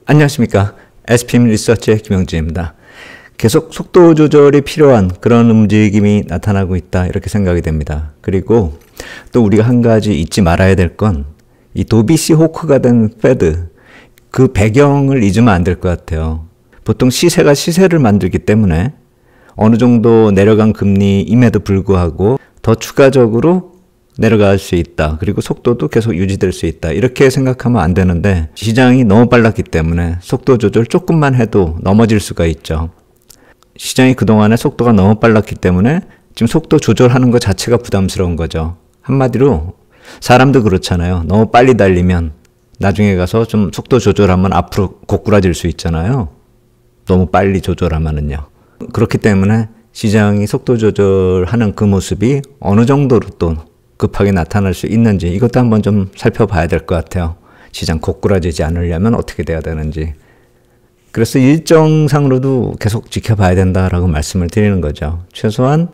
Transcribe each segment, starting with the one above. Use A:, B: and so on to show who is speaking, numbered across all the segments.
A: 안녕하십니까. SPM 리서치의 김영진입니다. 계속 속도 조절이 필요한 그런 움직임이 나타나고 있다, 이렇게 생각이 됩니다. 그리고 또 우리가 한 가지 잊지 말아야 될 건 이 도비시 호크가 된 페드, 그 배경을 잊으면 안 될 것 같아요. 보통 시세가 시세를 만들기 때문에 어느 정도 내려간 금리임에도 불구하고 더 추가적으로 내려갈 수 있다. 그리고 속도도 계속 유지될 수 있다. 이렇게 생각하면 안 되는데 시장이 너무 빨랐기 때문에 속도 조절 조금만 해도 넘어질 수가 있죠. 시장이 그동안에 속도가 너무 빨랐기 때문에 지금 속도 조절하는 것 자체가 부담스러운 거죠. 한마디로 사람도 그렇잖아요. 너무 빨리 달리면 나중에 가서 좀 속도 조절하면 앞으로 고꾸라질 수 있잖아요. 너무 빨리 조절하면은요. 그렇기 때문에 시장이 속도 조절하는 그 모습이 어느 정도로 또 급하게 나타날 수 있는지 이것도 한번 좀 살펴봐야 될 것 같아요. 시장 고꾸라지지 않으려면 어떻게 돼야 되는지. 그래서 일정상으로도 계속 지켜봐야 된다라고 말씀을 드리는 거죠. 최소한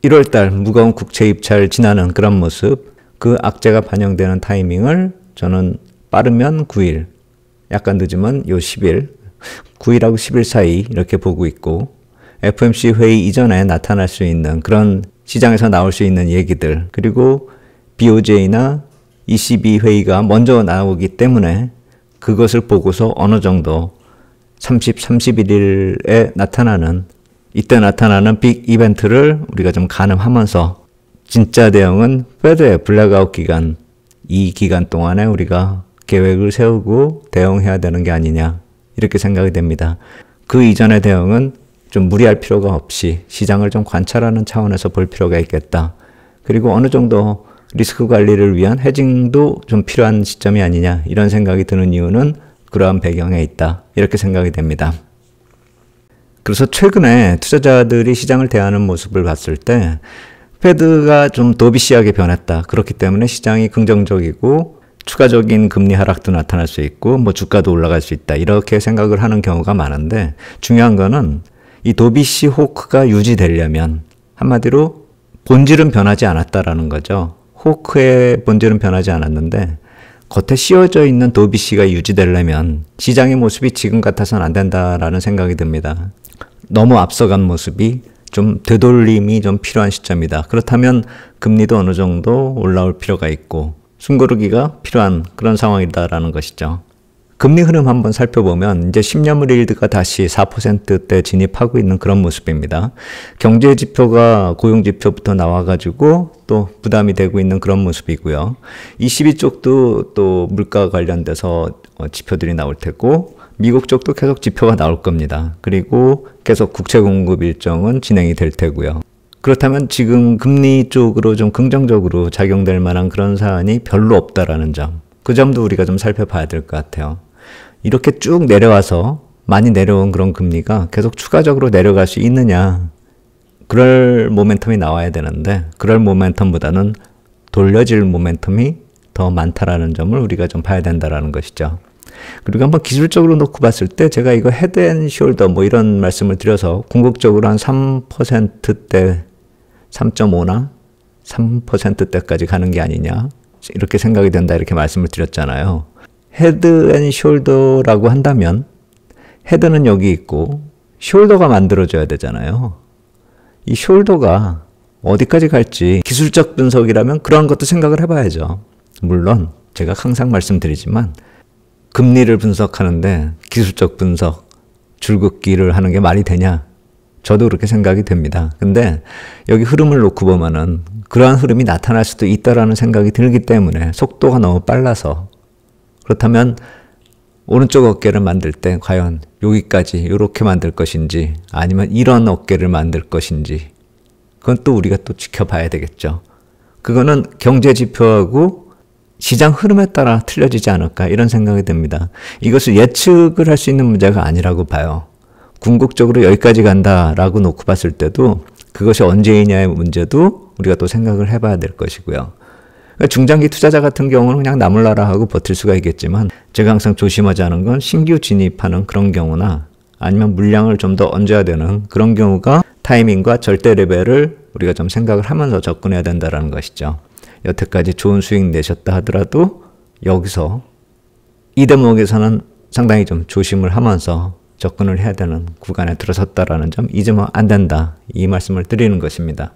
A: 1월달 무거운 국채 입찰 지나는 그런 모습, 그 악재가 반영되는 타이밍을 저는 빠르면 9일, 약간 늦으면 요 10일, 9일하고 10일 사이 이렇게 보고 있고, FOMC 회의 이전에 나타날 수 있는 그런 시장에서 나올 수 있는 얘기들, 그리고 BOJ나 ECB 회의가 먼저 나오기 때문에 그것을 보고서 어느 정도 31일에 나타나는, 이때 나타나는 빅 이벤트를 우리가 좀 가늠하면서 진짜 대응은 페드의 블랙아웃 기간, 이 기간 동안에 우리가 계획을 세우고 대응해야 되는 게 아니냐, 이렇게 생각이 됩니다. 그 이전의 대응은 좀 무리할 필요가 없이 시장을 좀 관찰하는 차원에서 볼 필요가 있겠다. 그리고 어느 정도 리스크 관리를 위한 헤징도 좀 필요한 시점이 아니냐, 이런 생각이 드는 이유는 그러한 배경에 있다, 이렇게 생각이 됩니다. 그래서 최근에 투자자들이 시장을 대하는 모습을 봤을 때 페드가 좀 도비시하게 변했다. 그렇기 때문에 시장이 긍정적이고 추가적인 금리 하락도 나타날 수 있고 뭐 주가도 올라갈 수 있다, 이렇게 생각을 하는 경우가 많은데, 중요한 거는 이 도비시 호크가 유지되려면 한마디로 본질은 변하지 않았다라는 거죠. 호크의 본질은 변하지 않았는데 겉에 씌워져 있는 도비시가 유지되려면 시장의 모습이 지금 같아서는 안 된다라는 생각이 듭니다. 너무 앞서간 모습이 좀 되돌림이 좀 필요한 시점이다. 그렇다면 금리도 어느 정도 올라올 필요가 있고 숨고르기가 필요한 그런 상황이다라는 것이죠. 금리 흐름 한번 살펴보면 이제 10년물 일드가 다시 4%대 진입하고 있는 그런 모습입니다. 경제 지표가 고용 지표부터 나와가지고 또 부담이 되고 있는 그런 모습이고요. ECB 쪽도 또 물가 관련돼서 지표들이 나올 테고 미국 쪽도 계속 지표가 나올 겁니다. 그리고 계속 국채 공급 일정은 진행이 될 테고요. 그렇다면 지금 금리 쪽으로 좀 긍정적으로 작용될 만한 그런 사안이 별로 없다라는 점, 그 점도 우리가 좀 살펴봐야 될 것 같아요. 이렇게 쭉 내려와서 많이 내려온 그런 금리가 계속 추가적으로 내려갈 수 있느냐, 그럴 모멘텀이 나와야 되는데 그럴 모멘텀보다는 돌려질 모멘텀이 더 많다라는 점을 우리가 좀 봐야 된다라는 것이죠. 그리고 한번 기술적으로 놓고 봤을 때 제가 이거 헤드 앤 숄더 뭐 이런 말씀을 드려서 궁극적으로 한 3%대 3.5나 3%대까지 가는 게 아니냐, 이렇게 생각이 된다, 이렇게 말씀을 드렸잖아요. 헤드 앤 숄더라고 한다면 헤드는 여기 있고 숄더가 만들어져야 되잖아요. 이 숄더가 어디까지 갈지 기술적 분석이라면 그런 것도 생각을 해봐야죠. 물론 제가 항상 말씀드리지만 금리를 분석하는데 기술적 분석, 줄긋기를 하는 게 말이 되냐? 저도 그렇게 생각이 됩니다. 근데 여기 흐름을 놓고 보면은 그러한 흐름이 나타날 수도 있다라는 생각이 들기 때문에, 속도가 너무 빨라서. 그렇다면 오른쪽 어깨를 만들 때 과연 여기까지 이렇게 만들 것인지 아니면 이런 어깨를 만들 것인지, 그건 또 우리가 또 지켜봐야 되겠죠. 그거는 경제 지표하고 시장 흐름에 따라 틀려지지 않을까, 이런 생각이 듭니다. 이것을 예측을 할 수 있는 문제가 아니라고 봐요. 궁극적으로 여기까지 간다라고 놓고 봤을 때도 그것이 언제이냐의 문제도 우리가 또 생각을 해봐야 될 것이고요. 중장기 투자자 같은 경우는 그냥 나몰라라 하고 버틸 수가 있겠지만, 제가 항상 조심하자는 건 신규 진입하는 그런 경우나 아니면 물량을 좀 더 얹어야 되는 그런 경우가 타이밍과 절대 레벨을 우리가 좀 생각을 하면서 접근해야 된다는 것이죠. 여태까지 좋은 수익 내셨다 하더라도 여기서 이 대목에서는 상당히 좀 조심을 하면서 접근을 해야 되는 구간에 들어섰다라는 점 잊으면 안 된다. 이 말씀을 드리는 것입니다.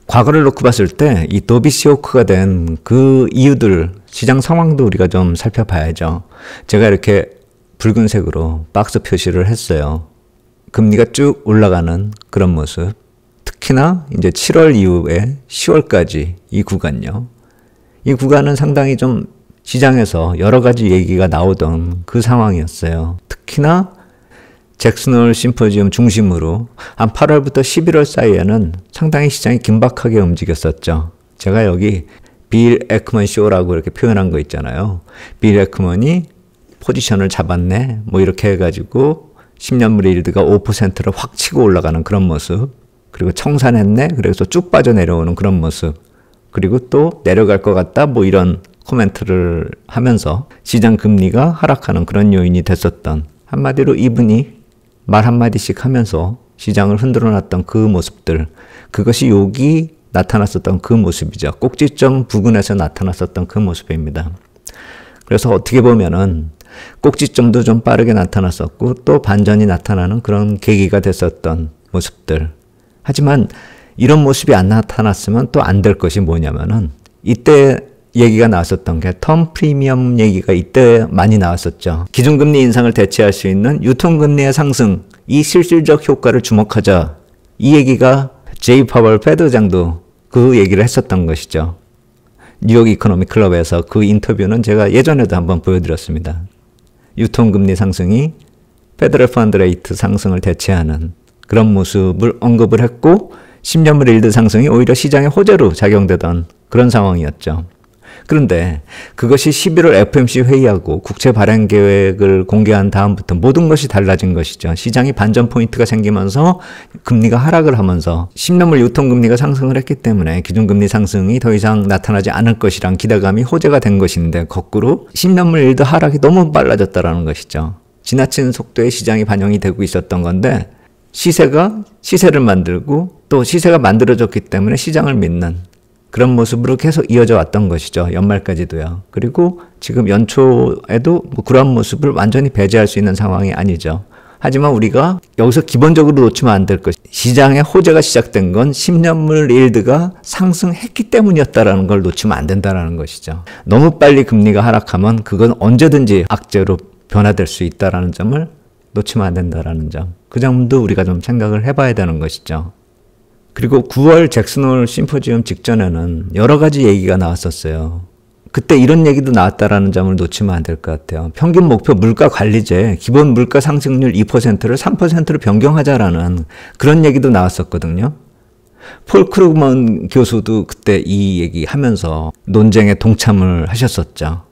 A: 과거를 놓고 봤을 때 이 도비시호크가 된 그 이유들, 시장 상황도 우리가 좀 살펴봐야죠. 제가 이렇게 붉은색으로 박스 표시를 했어요. 금리가 쭉 올라가는 그런 모습. 특히나 이제 7월 이후에 10월까지 이 구간요. 이 구간은 상당히 좀 시장에서 여러 가지 얘기가 나오던 그 상황이었어요. 특히나 잭슨홀 심포지엄 중심으로 한 8월부터 11월 사이에는 상당히 시장이 긴박하게 움직였었죠. 제가 여기 빌 에크먼 쇼라고 이렇게 표현한 거 있잖아요. 빌 에크먼이 포지션을 잡았네. 뭐 이렇게 해가지고 10년물 일드가 5%를 확 치고 올라가는 그런 모습. 그리고 청산했네. 그래서 쭉 빠져내려오는 그런 모습. 그리고 또 내려갈 것 같다. 뭐 이런 코멘트를 하면서 시장 금리가 하락하는 그런 요인이 됐었던, 한마디로 이분이 말 한마디씩 하면서 시장을 흔들어 놨던 그 모습들, 그것이 여기 나타났었던 그 모습이죠. 꼭지점 부근에서 나타났었던 그 모습입니다. 그래서 어떻게 보면은 꼭지점도 좀 빠르게 나타났었고 또 반전이 나타나는 그런 계기가 됐었던 모습들. 하지만 이런 모습이 안 나타났으면 또 안 될 것이 뭐냐면은 이때 얘기가 나왔었던 게 텀 프리미엄 얘기가 이때 많이 나왔었죠. 기준금리 인상을 대체할 수 있는 유통금리의 상승, 이 실질적 효과를 주목하자. 이 얘기가 제이 파월 패드 의장도 그 얘기를 했었던 것이죠. 뉴욕 이코노미 클럽에서 그 인터뷰는 제가 예전에도 한번 보여드렸습니다. 유통금리 상승이 페더럴 펀드 레이트 상승을 대체하는 그런 모습을 언급을 했고 10년물 일드 상승이 오히려 시장의 호재로 작용되던 그런 상황이었죠. 그런데 그것이 11월 FOMC 회의하고 국채 발행 계획을 공개한 다음부터 모든 것이 달라진 것이죠. 시장이 반전 포인트가 생기면서 금리가 하락을 하면서 10년물 유통금리가 상승을 했기 때문에 기준금리 상승이 더 이상 나타나지 않을 것이란 기대감이 호재가 된 것인데 거꾸로 10년물 일드 하락이 너무 빨라졌다는 것이죠. 지나친 속도의 시장이 반영이 되고 있었던 건데 시세가 시세를 만들고 또 시세가 만들어졌기 때문에 시장을 믿는 그런 모습으로 계속 이어져 왔던 것이죠. 연말까지도요. 그리고 지금 연초에도 뭐 그런 모습을 완전히 배제할 수 있는 상황이 아니죠. 하지만 우리가 여기서 기본적으로 놓치면 안 될 것이 시장의 호재가 시작된 건 10년물 일드가 상승했기 때문이었다는 걸 놓치면 안 된다는 것이죠. 너무 빨리 금리가 하락하면 그건 언제든지 악재로 변화될 수 있다는 점을 놓치면 안 된다는 점. 그 점도 우리가 좀 생각을 해봐야 되는 것이죠. 그리고 9월 잭슨홀 심포지엄 직전에는 여러 가지 얘기가 나왔었어요. 그때 이런 얘기도 나왔다라는 점을 놓치면 안 될 것 같아요. 평균 목표 물가 관리제, 기본 물가 상승률 2%를 3%로 변경하자라는 그런 얘기도 나왔었거든요. 폴 크루그먼 교수도 그때 이 얘기 하면서 논쟁에 동참을 하셨었죠.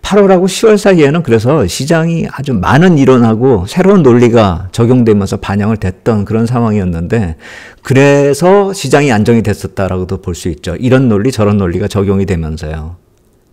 A: 8월하고 10월 사이에는 그래서 시장이 아주 많은 이론하고 새로운 논리가 적용되면서 반영을 됐던 그런 상황이었는데 그래서 시장이 안정이 됐었다라고도 볼 수 있죠. 이런 논리 저런 논리가 적용이 되면서요.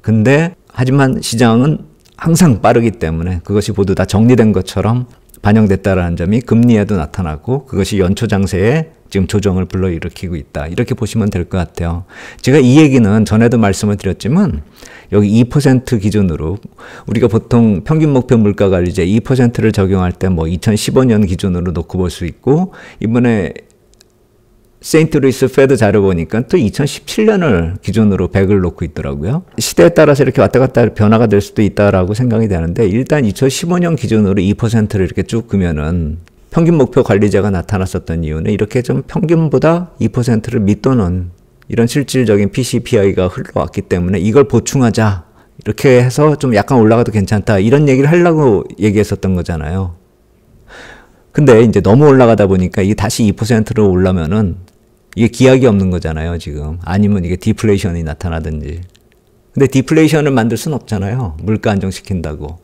A: 근데 하지만 시장은 항상 빠르기 때문에 그것이 모두 다 정리된 것처럼 반영됐다라는 점이 금리에도 나타나고 그것이 연초 장세에 지금 조정을 불러일으키고 있다. 이렇게 보시면 될 것 같아요. 제가 이 얘기는 전에도 말씀을 드렸지만 여기 2% 기준으로 우리가 보통 평균 목표 물가 관리제 2%를 적용할 때 뭐 2015년 기준으로 놓고 볼 수 있고 이번에 세인트루이스 페드 자료 보니까 또 2017년을 기준으로 100을 놓고 있더라고요. 시대에 따라서 이렇게 왔다 갔다 변화가 될 수도 있다라고 생각이 되는데 일단 2015년 기준으로 2%를 이렇게 쭉 그면은 평균 목표 관리제가 나타났었던 이유는 이렇게 좀 평균보다 2%를 밑도는 이런 실질적인 PCPI가 흘러왔기 때문에 이걸 보충하자. 이렇게 해서 좀 약간 올라가도 괜찮다. 이런 얘기를 하려고 얘기했었던 거잖아요. 근데 이제 너무 올라가다 보니까 이게 다시 2%로 올라면은 이게 기약이 없는 거잖아요, 지금. 아니면 이게 디플레이션이 나타나든지. 근데 디플레이션을 만들 수는 없잖아요. 물가 안정시킨다고.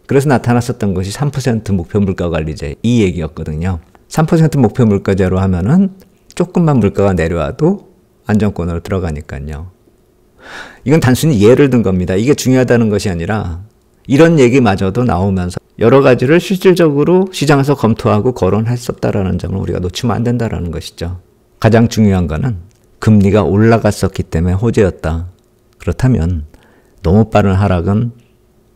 A: 그래서 나타났었던 것이 3% 목표 물가 관리제 이 얘기였거든요. 3% 목표 물가제로 하면은 조금만 물가가 내려와도 안정권으로 들어가니까요. 이건 단순히 예를 든 겁니다. 이게 중요하다는 것이 아니라 이런 얘기마저도 나오면서 여러 가지를 실질적으로 시장에서 검토하고 거론했었다라는 점을 우리가 놓치면 안 된다라는 것이죠. 가장 중요한 거는 금리가 올라갔었기 때문에 호재였다. 그렇다면 너무 빠른 하락은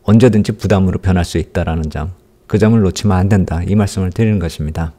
A: 언제든지 부담으로 변할 수 있다는 점, 그 점을 놓치면 안 된다. 이 말씀을 드리는 것입니다.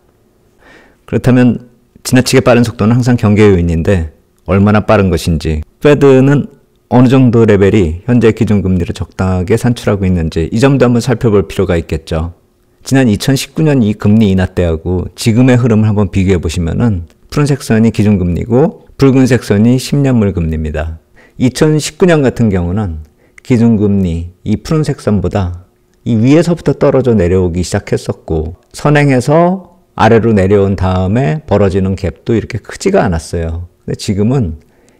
A: 그렇다면 지나치게 빠른 속도는 항상 경계의 요인인데 얼마나 빠른 것인지, 페드는 어느 정도 레벨이 현재 기준금리를 적당하게 산출하고 있는지 이 점도 한번 살펴볼 필요가 있겠죠. 지난 2019년 이 금리 인하 때하고 지금의 흐름을 한번 비교해 보시면은 푸른색 선이 기준금리고 붉은색 선이 10년물 금리입니다. 2019년 같은 경우는 기준금리 이 푸른색 선보다 이 위에서부터 떨어져 내려오기 시작했었고 선행해서 아래로 내려온 다음에 벌어지는 갭도 이렇게 크지가 않았어요. 근데 지금은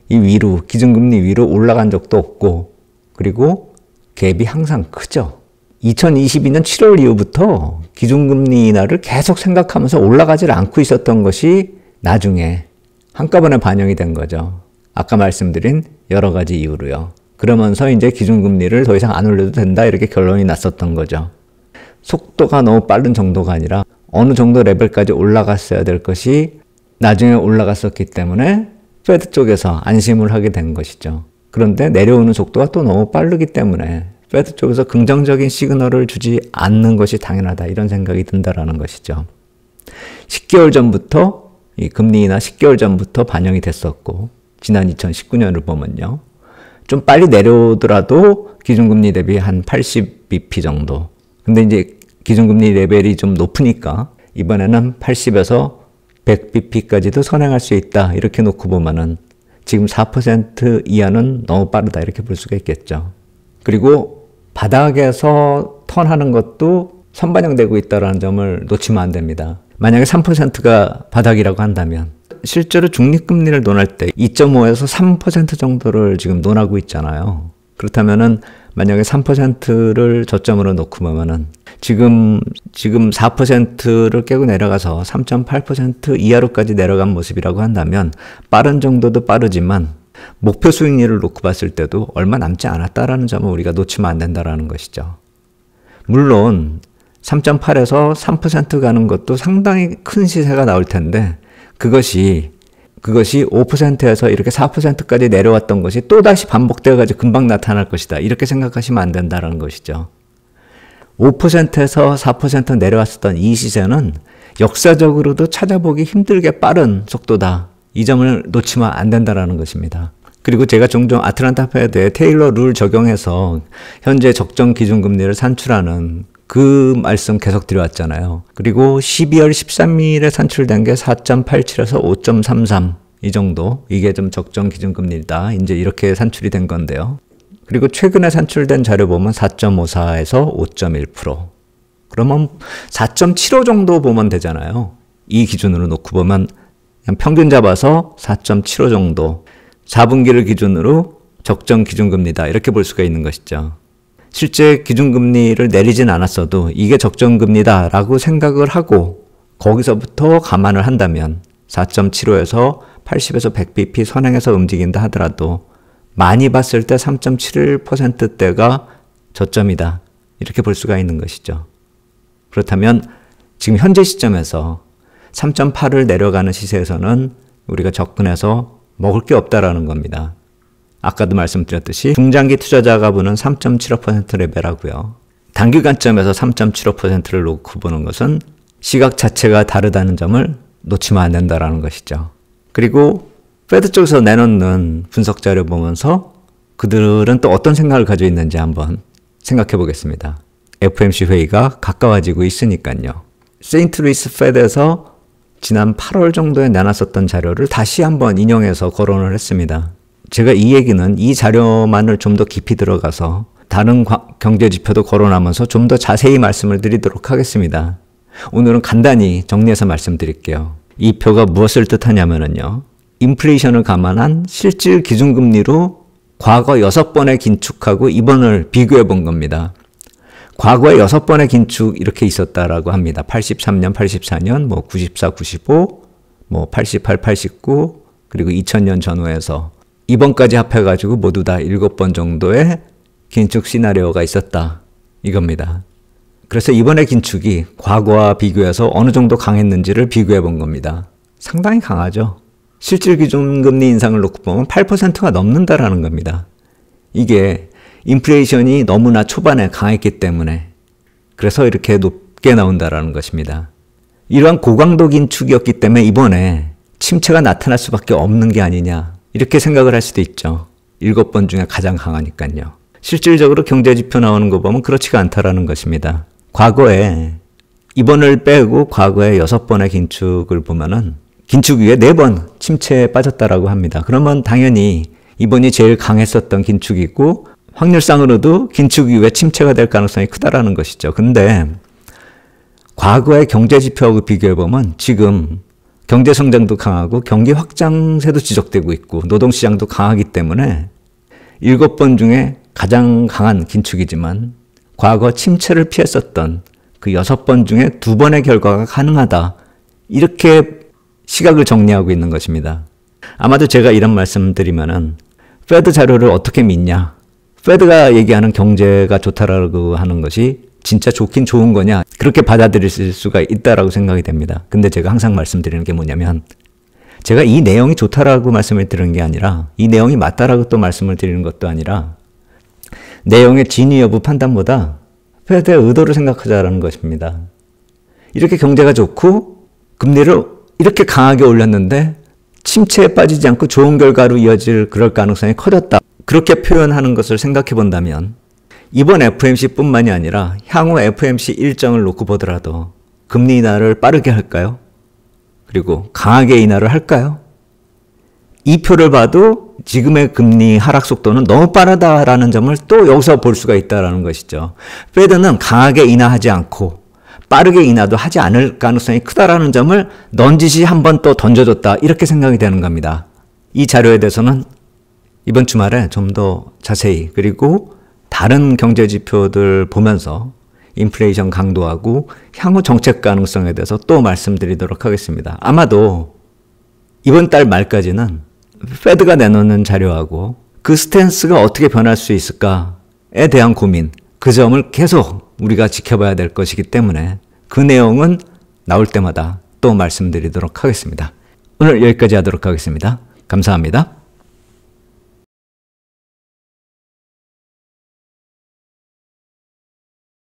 A: 이 위로, 기준금리 위로 올라간 적도 없고 그리고 갭이 항상 크죠. 2022년 7월 이후부터 기준금리 인하를 계속 생각하면서 올라가질 않고 있었던 것이 나중에 한꺼번에 반영이 된 거죠. 아까 말씀드린 여러 가지 이유로요. 그러면서 이제 기준금리를 더 이상 안 올려도 된다 이렇게 결론이 났었던 거죠. 속도가 너무 빠른 정도가 아니라 어느 정도 레벨까지 올라갔어야 될 것이 나중에 올라갔었기 때문에 페드 쪽에서 안심을 하게 된 것이죠. 그런데 내려오는 속도가 또 너무 빠르기 때문에 페드 쪽에서 긍정적인 시그널을 주지 않는 것이 당연하다 이런 생각이 든다라는 것이죠. 10개월 전부터 이 금리 인하 10개월 전부터 반영이 됐었고 지난 2019년을 보면요. 좀 빨리 내려오더라도 기준금리 대비 한 80bp 정도. 근데 이제 기준금리 레벨이 좀 높으니까 이번에는 80에서 100bp까지도 선행할 수 있다. 이렇게 놓고 보면은 지금 4% 이하는 너무 빠르다. 이렇게 볼 수가 있겠죠. 그리고 바닥에서 턴하는 것도 선반영되고 있다는 점을 놓치면 안 됩니다. 만약에 3%가 바닥이라고 한다면 실제로 중립금리를 논할 때 2.5에서 3% 정도를 지금 논하고 있잖아요. 그렇다면은 만약에 3%를 저점으로 놓고 보면은 지금 4%를 깨고 내려가서 3.8% 이하로까지 내려간 모습이라고 한다면 빠른 정도도 빠르지만 목표 수익률을 놓고 봤을 때도 얼마 남지 않았다라는 점을 우리가 놓치면 안 된다라는 것이죠. 물론 3.8에서 3% 가는 것도 상당히 큰 시세가 나올 텐데 그것이 5%에서 이렇게 4%까지 내려왔던 것이 또다시 반복되어가지고 금방 나타날 것이다. 이렇게 생각하시면 안 된다는 것이죠. 5%에서 4% 내려왔었던 이 시세는 역사적으로도 찾아보기 힘들게 빠른 속도다. 이 점을 놓치면 안 된다는 것입니다. 그리고 제가 종종 아틀란타 페드에 테일러 룰 적용해서 현재 적정 기준금리를 산출하는 그 말씀 계속 드려왔잖아요. 그리고 12월 13일에 산출된 게 4.87에서 5.33 이 정도. 이게 좀 적정 기준금리다. 이제 이렇게 산출이 된 건데요. 그리고 최근에 산출된 자료 보면 4.54에서 5.1%. 그러면 4.75 정도 보면 되잖아요. 이 기준으로 놓고 보면 그냥 평균 잡아서 4.75 정도. 4분기를 기준으로 적정 기준금리다. 이렇게 볼 수가 있는 것이죠. 실제 기준금리를 내리진 않았어도 이게 적정금리다 라고 생각을 하고 거기서부터 감안을 한다면 4.75에서 80에서 100bp 선행해서 움직인다 하더라도 많이 봤을 때 3.71%대가 저점이다. 이렇게 볼 수가 있는 것이죠. 그렇다면 지금 현재 시점에서 3.8을 내려가는 시세에서는 우리가 접근해서 먹을 게 없다라는 겁니다. 아까도 말씀드렸듯이 중장기 투자자가 보는 3.75% 레벨하고요. 단기 관점에서 3.75%를 놓고 보는 것은 시각 자체가 다르다는 점을 놓치면 안 된다는 것이죠. 그리고 페드 쪽에서 내놓는 분석 자료 보면서 그들은 또 어떤 생각을 가지고 있는지 한번 생각해 보겠습니다. FOMC 회의가 가까워지고 있으니까요. 세인트루이스 페드에서 지난 8월 정도에 내놨었던 자료를 다시 한번 인용해서 거론을 했습니다. 제가 이 얘기는 이 자료만을 좀 더 깊이 들어가서 다른 경제 지표도 거론하면서 좀 더 자세히 말씀을 드리도록 하겠습니다. 오늘은 간단히 정리해서 말씀드릴게요. 이 표가 무엇을 뜻하냐면요. 인플레이션을 감안한 실질 기준금리로 과거 6번의 긴축하고 이번을 비교해 본 겁니다. 과거에 6번의 긴축 이렇게 있었다라고 합니다. 83년, 84년, 94, 95, 88, 89, 그리고 2000년 전후에서 이번까지 합해가지고 모두 다 7번 정도의 긴축 시나리오가 있었다. 이겁니다. 그래서 이번의 긴축이 과거와 비교해서 어느 정도 강했는지를 비교해 본 겁니다. 상당히 강하죠. 실질 기준금리 인상을 놓고 보면 8%가 넘는다라는 겁니다. 이게 인플레이션이 너무나 초반에 강했기 때문에 그래서 이렇게 높게 나온다라는 것입니다. 이러한 고강도 긴축이었기 때문에 이번에 침체가 나타날 수밖에 없는 게 아니냐 이렇게 생각을 할 수도 있죠. 7번 중에 가장 강하니까요. 실질적으로 경제지표 나오는 거 보면 그렇지가 않다라는 것입니다. 과거에 이번을 빼고 과거에 6번의 긴축을 보면은 긴축 이후에 4번 침체에 빠졌다라고 합니다. 그러면 당연히 이번이 제일 강했었던 긴축이고 확률상으로도 긴축 이후에 침체가 될 가능성이 크다라는 것이죠. 근데 과거의 경제지표하고 비교해보면 지금 경제성장도 강하고 경기 확장세도 지속되고 있고 노동시장도 강하기 때문에 7번 중에 가장 강한 긴축이지만 과거 침체를 피했었던 그 6번 중에 2번의 결과가 가능하다. 이렇게 시각을 정리하고 있는 것입니다. 아마도 제가 이런 말씀 드리면은 페드 자료를 어떻게 믿냐? 페드가 얘기하는 경제가 좋다라고 하는 것이 진짜 좋긴 좋은 거냐? 그렇게 받아들일 수가 있다라고 생각이 됩니다. 근데 제가 항상 말씀드리는 게 뭐냐면 제가 이 내용이 좋다라고 말씀을 드리는 게 아니라 이 내용이 맞다라고 또 말씀을 드리는 것도 아니라 내용의 진위 여부 판단보다 페드의 의도를 생각하자라는 것입니다. 이렇게 경제가 좋고 금리를 이렇게 강하게 올렸는데 침체에 빠지지 않고 좋은 결과로 이어질 그럴 가능성이 커졌다. 그렇게 표현하는 것을 생각해 본다면 이번 FOMC뿐만이 아니라 향후 FOMC 일정을 놓고 보더라도 금리 인하를 빠르게 할까요? 그리고 강하게 인하를 할까요? 이 표를 봐도 지금의 금리 하락 속도는 너무 빠르다라는 점을 또 여기서 볼 수가 있다는 것이죠. 페드는 강하게 인하하지 않고 빠르게 인하도 하지 않을 가능성이 크다라는 점을 넌지시 한 번 또 던져줬다. 이렇게 생각이 되는 겁니다. 이 자료에 대해서는 이번 주말에 좀 더 자세히 그리고 다른 경제지표들 보면서 인플레이션 강도하고 향후 정책 가능성에 대해서 또 말씀드리도록 하겠습니다. 아마도 이번 달 말까지는 페드가 내놓는 자료하고 그 스탠스가 어떻게 변할 수 있을까에 대한 고민, 그 점을 계속 우리가 지켜봐야 될 것이기 때문에 그 내용은 나올 때마다 또 말씀드리도록 하겠습니다. 오늘 여기까지 하도록 하겠습니다. 감사합니다.